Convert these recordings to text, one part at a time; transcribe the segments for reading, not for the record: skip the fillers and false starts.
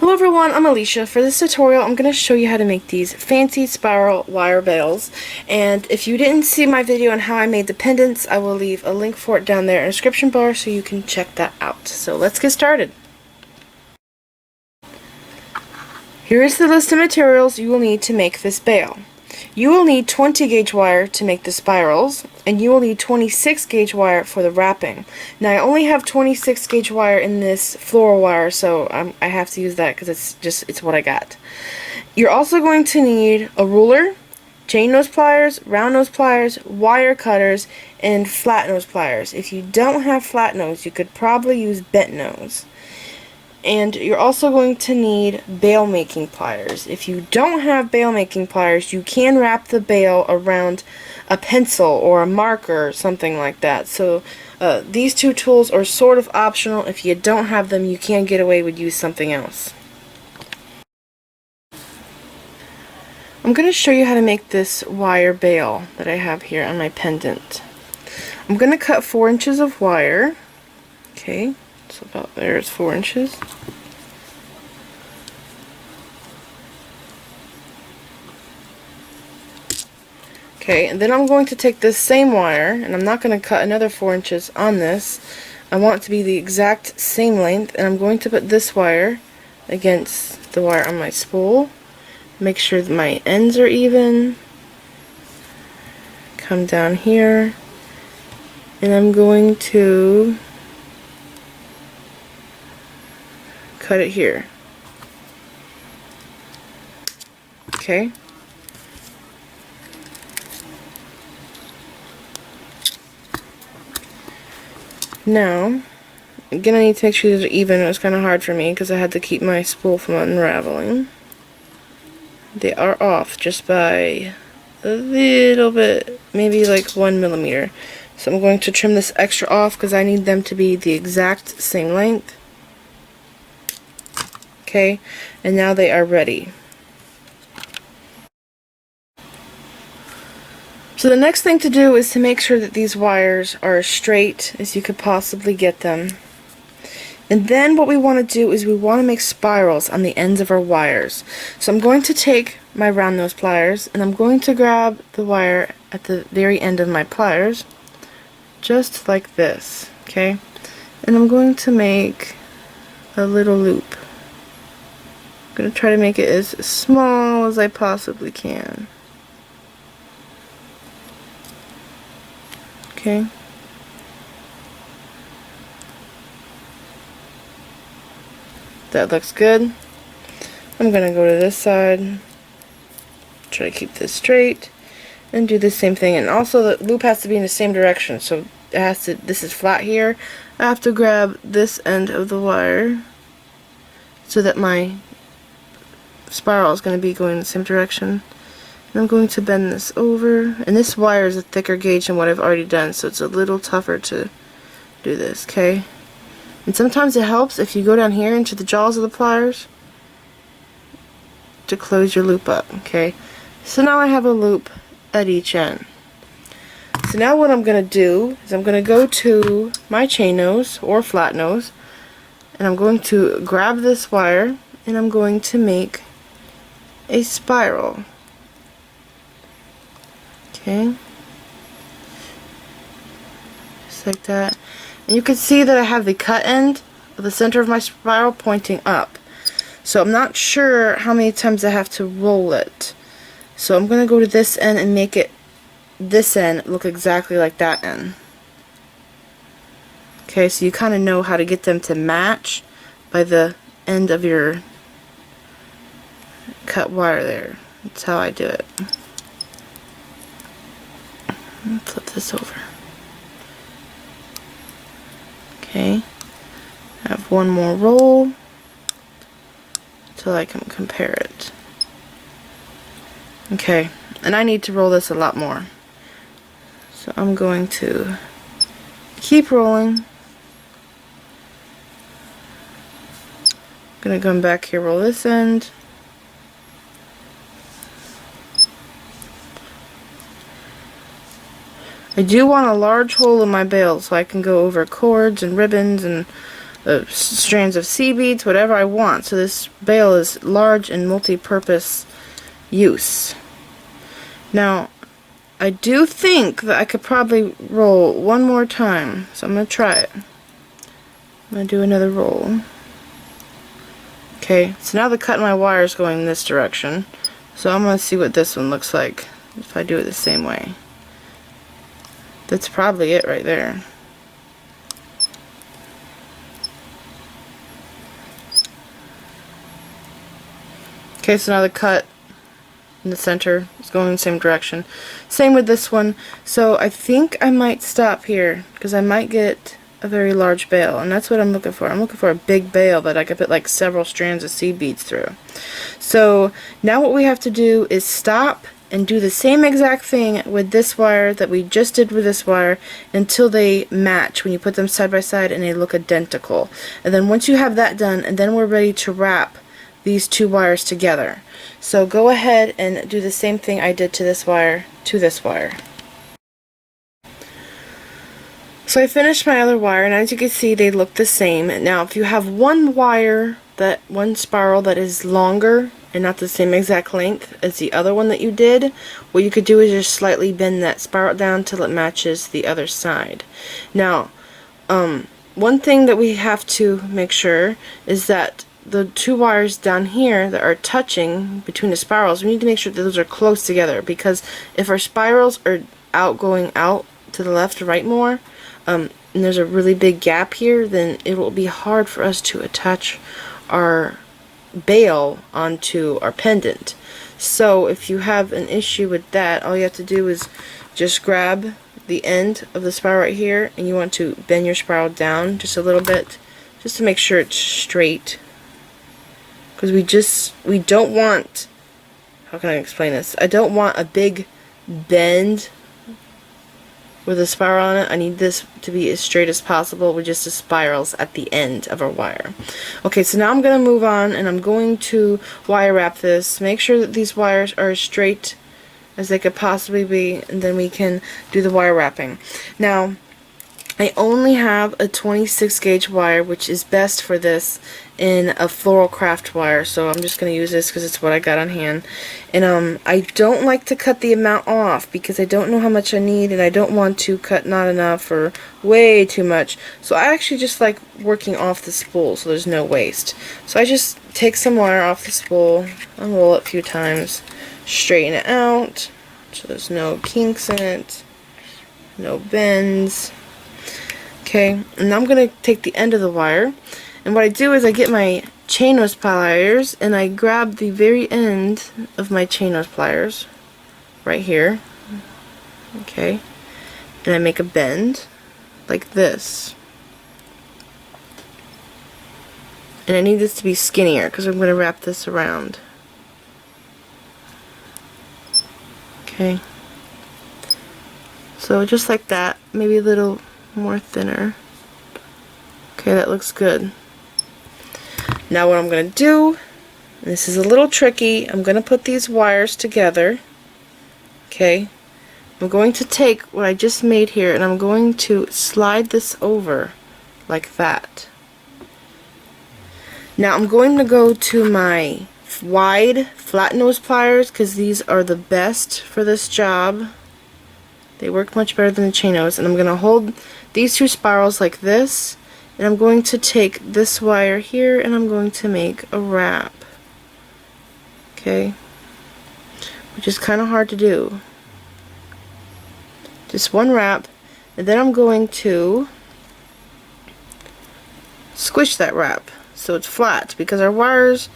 Hello everyone, I'm Alicia. For this tutorial, I'm going to show you how to make these fancy spiral wire bales. And if you didn't see my video on how I made the pendants, I will leave a link for it down there in the description bar so you can check that out. So let's get started. Here is the list of materials you will need to make this bale. You will need 20 gauge wire to make the spirals, and you will need 26 gauge wire for the wrapping. Now I only have 26 gauge wire in this floral wire, so I have to use that because it's what I got. You're also going to need a ruler, chain nose pliers, round nose pliers, wire cutters, and flat nose pliers. If you don't have flat nose, you could probably use bent nose. And you're also going to need bale making pliers. If you don't have bale making pliers, you can wrap the bale around a pencil or a marker or something like that. So these two tools are sort of optional. If you don't have them, you can get away with use something else. I'm going to show you how to make this wire bale that I have here on my pendant. I'm going to cut 4 inches of wire. Okay. So about there's 4 inches. Okay, and then I'm going to take this same wire, and I'm not going to cut another 4 inches on this. I want it to be the exact same length, and I'm going to put this wire against the wire on my spool. Make sure that my ends are even. Come down here, and I'm going to cut it here. Okay. Now, again, I need to make sure these are even. It was kind of hard for me because I had to keep my spool from unraveling. They are off just by a little bit, maybe like 1 millimeter. So I'm going to trim this extra off because I need them to be the exact same length. Okay, and now they are ready. So the next thing to do is to make sure that these wires are as straight as you could possibly get them. And then what we want to do is we want to make spirals on the ends of our wires. So I'm going to take my round nose pliers and I'm going to grab the wire at the very end of my pliers, just like this, okay? And I'm going to make a little loop. I'm going to try to make it as small as I possibly can. Okay. That looks good. I'm going to go to this side, try to keep this straight, and do the same thing. And also the loop has to be in the same direction, so it has to, this is flat here. I have to grab this end of the wire so that my spiral is going to be going in the same direction. And I'm going to bend this over, and this wire is a thicker gauge than what I've already done, so it's a little tougher to do this, okay? And sometimes it helps if you go down here into the jaws of the pliers to close your loop up, okay? So now I have a loop at each end. So now what I'm going to do is I'm going to go to my chain nose or flat nose, and I'm going to grab this wire and I'm going to make a spiral. Okay, just like that. And you can see that I have the cut end of the center of my spiral pointing up. So I'm not sure how many times I have to roll it. So I'm going to go to this end and make it, this end, look exactly like that end. Okay, so you kind of know how to get them to match by the end of your cut wire there. That's how I do it. Flip this over. Okay, I have one more roll until I can compare it. Okay, and I need to roll this a lot more. So I'm going to keep rolling. I'm going to come back here, roll this end. I do want a large hole in my bale so I can go over cords and ribbons and strands of sea beads, whatever I want. So this bail is large and multi-purpose use. Now, I do think that I could probably roll one more time, so I'm going to try it. I'm going to do another roll. Okay, so now the cut in my wire is going this direction, so I'm going to see what this one looks like if I do it the same way. That's probably it right there. Okay, so now the cut in the center is going in the same direction. Same with this one. So I think I might stop here because I might get a very large bail, and that's what I'm looking for. I'm looking for a big bail that I could put like several strands of seed beads through. So now what we have to do is stop and do the same exact thing with this wire that we just did with this wire until they match when you put them side by side and they look identical. And then once you have that done, and then we're ready to wrap these two wires together. So go ahead and do the same thing I did to this wire to this wire. So I finished my other wire, and as you can see they look the same. Now if you have one wire, one spiral that is longer and not the same exact length as the other one that you did, what you could do is just slightly bend that spiral down till it matches the other side. Now one thing that we have to make sure is that the two wires down here that are touching between the spirals, we need to make sure that those are close together, because if our spirals are going out to the left or right more, and there's a really big gap here, then it will be hard for us to attach our bail onto our pendant. So if you have an issue with that, all you have to do is just grab the end of the spiral right here, and you want to bend your spiral down just a little bit just to make sure it's straight. Because we don't want, how can I explain this? I don't want a big bend with a spiral on it. I need this to be as straight as possible with just the spirals at the end of our wire. Okay, so now I'm going to move on, and I'm going to wire wrap this. Make sure that these wires are as straight as they could possibly be, and then we can do the wire wrapping. Now, I only have a 26 gauge wire, which is best for this, in a floral craft wire, so I'm just going to use this because it's what I got on hand. And I don't like to cut the amount off because I don't know how much I need, and I don't want to cut not enough or way too much. So I actually just like working off the spool so there's no waste. So I just take some wire off the spool, unroll it a few times, straighten it out so there's no kinks in it, no bends. Okay, and now I'm going to take the end of the wire, and what I do is I get my chain nose pliers and I grab the very end of my chain nose pliers right here, okay, and I make a bend like this, and I need this to be skinnier because I'm going to wrap this around. Okay, so just like that, maybe a little more thinner. Okay, that looks good. Now what I'm going to do, and this is a little tricky, I'm going to put these wires together. Okay, I'm going to take what I just made here and I'm going to slide this over like that. Now I'm going to go to my wide flat nose pliers because these are the best for this job. They work much better than the chain nose, and I'm going to hold these two spirals like this, and I'm going to take this wire here and I'm going to make a wrap. Okay, which is kind of hard to do. Just one wrap, and then I'm going to squish that wrap so it's flat, because our wires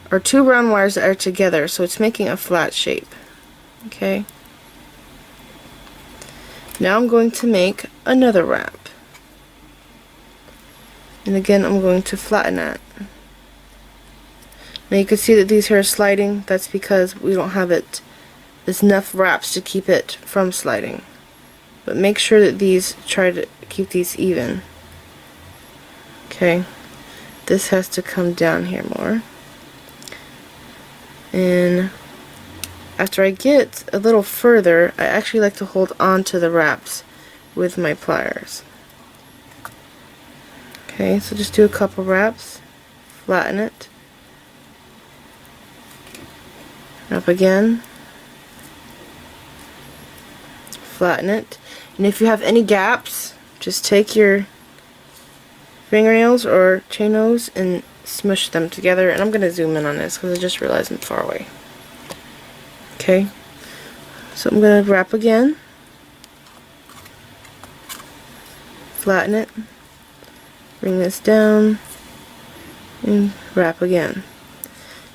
are two round wires that are together, so it's making a flat shape. Okay, now I'm going to make another wrap, and again I'm going to flatten that. Now you can see that these here are sliding. That's because we don't have it. There's enough wraps to keep it from sliding. But make sure that these, try to keep these even. Okay, this has to come down here more. And after I get a little further, I actually like to hold on to the wraps with my pliers. Okay, so just do a couple wraps, flatten it, up again, flatten it, and if you have any gaps, just take your fingernails or chain nose and smush them together. And I'm going to zoom in on this because I just realized I'm far away. Okay, so I'm going to wrap again, flatten it, bring this down, and wrap again.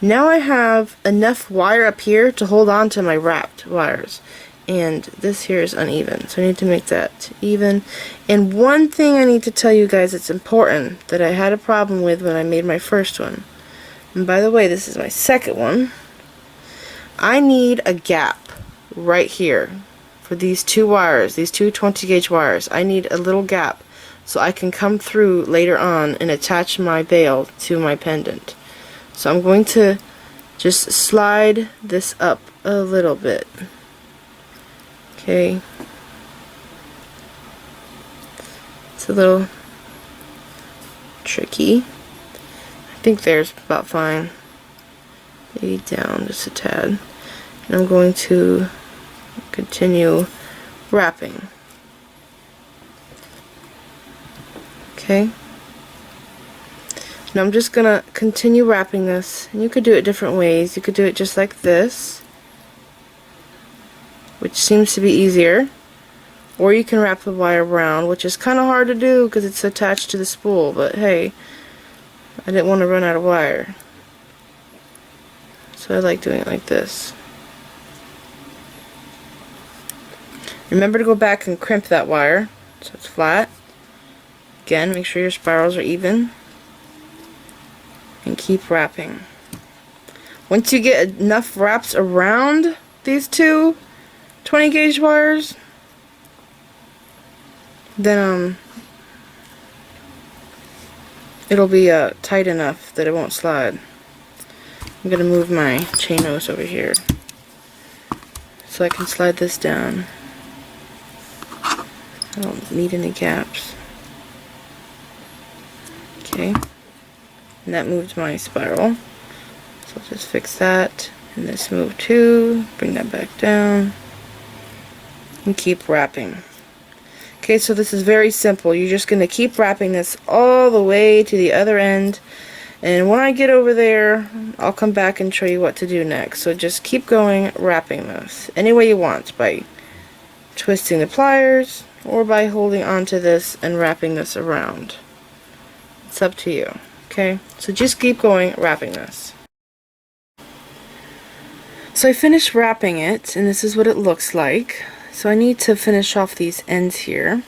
Now I have enough wire up here to hold on to my wrapped wires, and this here is uneven, so I need to make that even. And one thing I need to tell you guys that's important that I had a problem with when I made my first one, and by the way, this is my second one, I need a gap right here for these two wires, these two 20 gauge wires. I need a little gap so I can come through later on and attach my bail to my pendant. So I'm going to just slide this up a little bit. Okay. It's a little tricky. I think there's about fine. Maybe down just a tad. And I'm going to continue wrapping. Okay. Now I'm just gonna continue wrapping this, and you could do it different ways. You could do it just like this, which seems to be easier, or you can wrap the wire around, which is kind of hard to do because it's attached to the spool, but hey, I didn't want to run out of wire, so I like doing it like this. Remember to go back and crimp that wire so it's flat. Again, make sure your spirals are even, and keep wrapping. Once you get enough wraps around these two 20 gauge wires, then it'll be tight enough that it won't slide. I'm gonna move my chain nose over here so I can slide this down. I don't need any gaps. Okay, and that moved my spiral, so I'll just fix that, and this move too, bring that back down, and keep wrapping. Okay, so this is very simple. You're just going to keep wrapping this all the way to the other end, and when I get over there, I'll come back and show you what to do next. So just keep going, wrapping this any way you want, by twisting the pliers, or by holding onto this and wrapping this around. It's up to you. Okay, so just keep going, wrapping this. So I finished wrapping it, and this is what it looks like. So I need to finish off these ends here.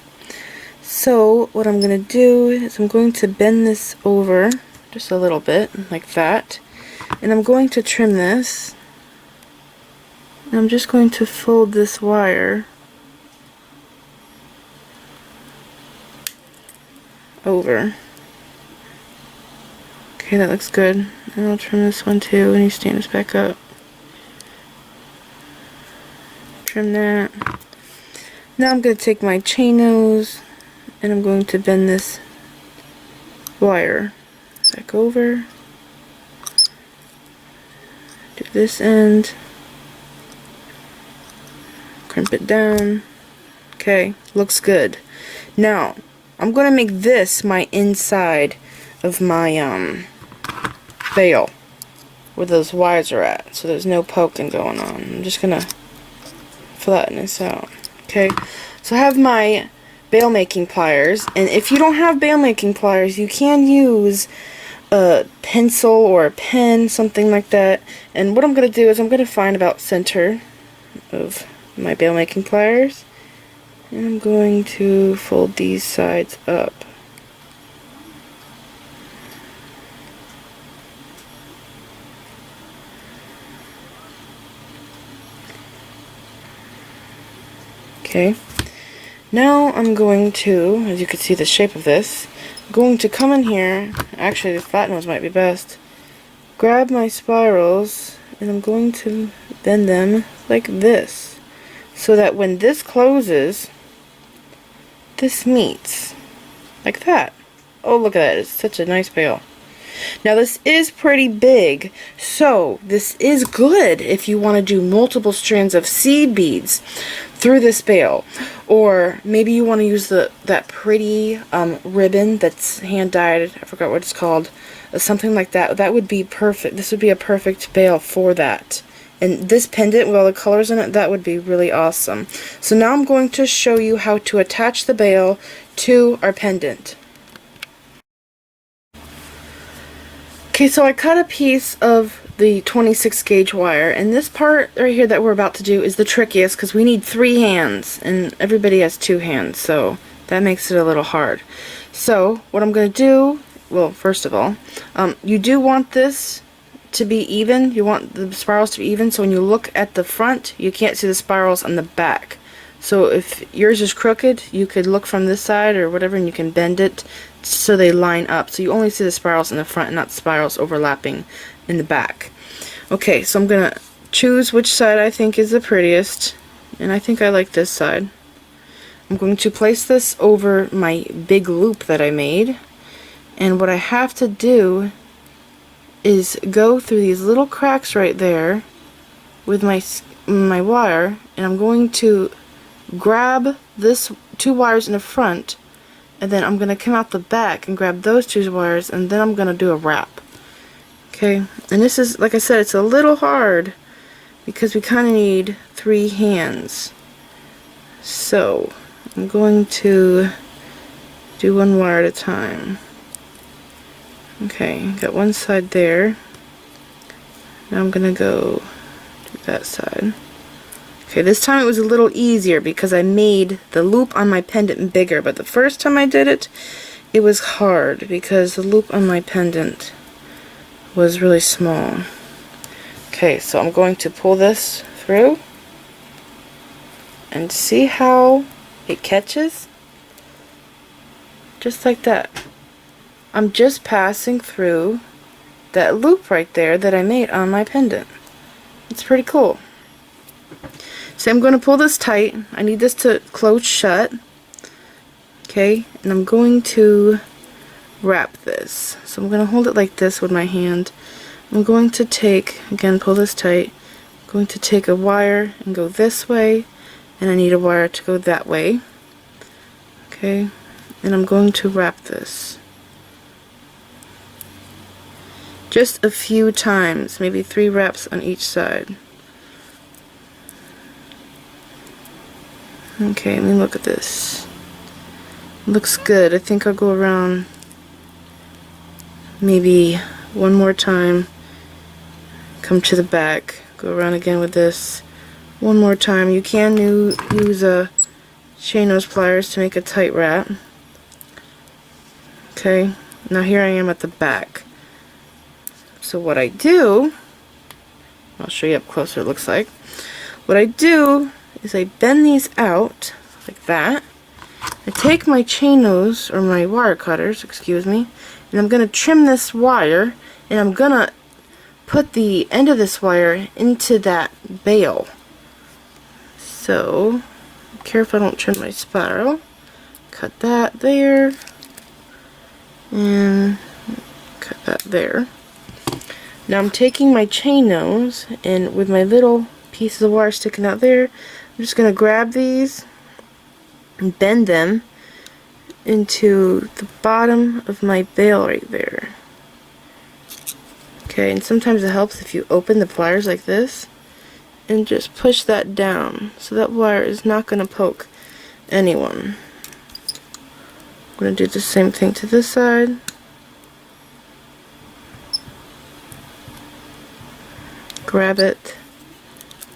So what I'm going to do is I'm going to bend this over just a little bit, like that. And I'm going to trim this. And I'm just going to fold this wire over. Okay, that looks good. And I'll trim this one too, and you stand this back up. Trim that. Now I'm going to take my chain nose, and I'm going to bend this wire back over. Do this end. Crimp it down. Okay, looks good. Now, I'm going to make this my inside of my bail, where those wires are at, so there's no poking going on. I'm just gonna flatten this out. Okay, so I have my bail making pliers, and if you don't have bail making pliers, you can use a pencil or a pen, something like that. And what I'm gonna do is I'm gonna find about center of my bail making pliers, and I'm going to fold these sides up. Okay, now I'm going to, as you can see the shape of this, I'm going to come in here, actually the flat ones might be best, grab my spirals, and I'm going to bend them like this, so that when this closes, this meets, like that. Oh, look at that. It's such a nice bail. Now this is pretty big, so this is good if you want to do multiple strands of seed beads through this bail. Or maybe you want to use that pretty ribbon that's hand dyed. I forgot what it's called. Something like that. That would be perfect. This would be a perfect bail for that. And this pendant with all the colors in it, that would be really awesome. So now I'm going to show you how to attach the bail to our pendant. Okay, so I cut a piece of the 26 gauge wire, and this part right here that we're about to do is the trickiest because we need 3 hands, and everybody has 2 hands, so that makes it a little hard. So what I'm going to do, well, first of all, you do want this to be even. You want the spirals to be even, so when you look at the front, you can't see the spirals on the back. So if yours is crooked, you could look from this side or whatever, and you can bend it so they line up. So you only see the spirals in the front and not spirals overlapping in the back. Okay, so I'm going to choose which side I think is the prettiest, and I think I like this side. I'm going to place this over my big loop that I made, and what I have to do is go through these little cracks right there with my wire, and I'm going to grab this 2 wires in the front, and then I'm going to come out the back and grab those 2 wires, and then I'm going to do a wrap. Okay, and this is, like I said, it's a little hard because we kind of need 3 hands. So I'm going to do 1 wire at a time. Okay, got one side there. Now I'm going to go to that side. Okay, this time it was a little easier because I made the loop on my pendant bigger, but the first time I did it, it was hard because the loop on my pendant was really small. Okay, so I'm going to pull this through and see how it catches. Just like that. I'm just passing through that loop right there that I made on my pendant. It's pretty cool. So I'm going to pull this tight. I need this to close shut. Okay, and I'm going to wrap this. So I'm going to hold it like this with my hand. I'm going to take, again, pull this tight. I'm going to take a wire and go this way, and I need a wire to go that way. Okay, and I'm going to wrap this. Just a few times, maybe 3 wraps on each side. Okay, let me look at this. Looks good. I think I'll go around maybe 1 more time. Come to the back. Go around again with this. 1 more time. You can use a chain nose pliers to make a tight wrap. Okay, now here I am at the back. So what I do, I'll show you up close what it looks like. What I do is I bend these out like that. I take my chain nose, or my wire cutters, excuse me, and I'm going to trim this wire, and I'm going to put the end of this wire into that bail. So, be careful I don't trim my spiral. Cut that there, and cut that there. Now I'm taking my chain nose, and with my little pieces of wire sticking out there, I'm just going to grab these and bend them into the bottom of my bail right there. Okay, and sometimes it helps if you open the pliers like this and just push that down so that wire is not going to poke anyone. I'm going to do the same thing to this side. Grab it,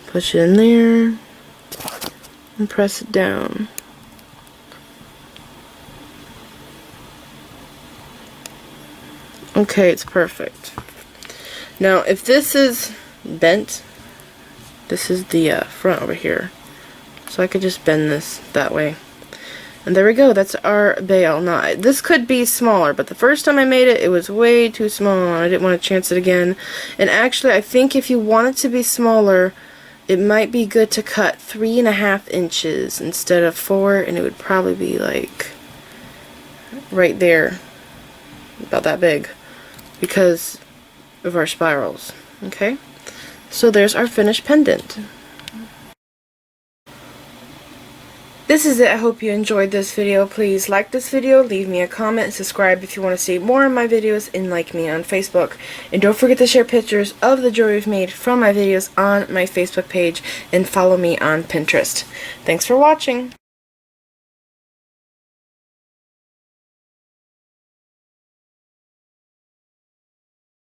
push it in there, and press it down. Okay, it's perfect. Now, if this is bent, this is the front over here. So I could just bend this that way. And there we go, that's our bail. Now, this could be smaller, but the first time I made it, it was way too small. I didn't want to chance it again. And actually, I think if you want it to be smaller, it might be good to cut 3.5 inches instead of 4, and it would probably be like right there. about that big, because of our spirals. Okay, so there's our finished pendant. This is it. I hope you enjoyed this video. Please like this video, leave me a comment, subscribe if you want to see more of my videos, and like me on Facebook. And don't forget to share pictures of the jewelry we've made from my videos on my Facebook page, and follow me on Pinterest. Thanks for watching.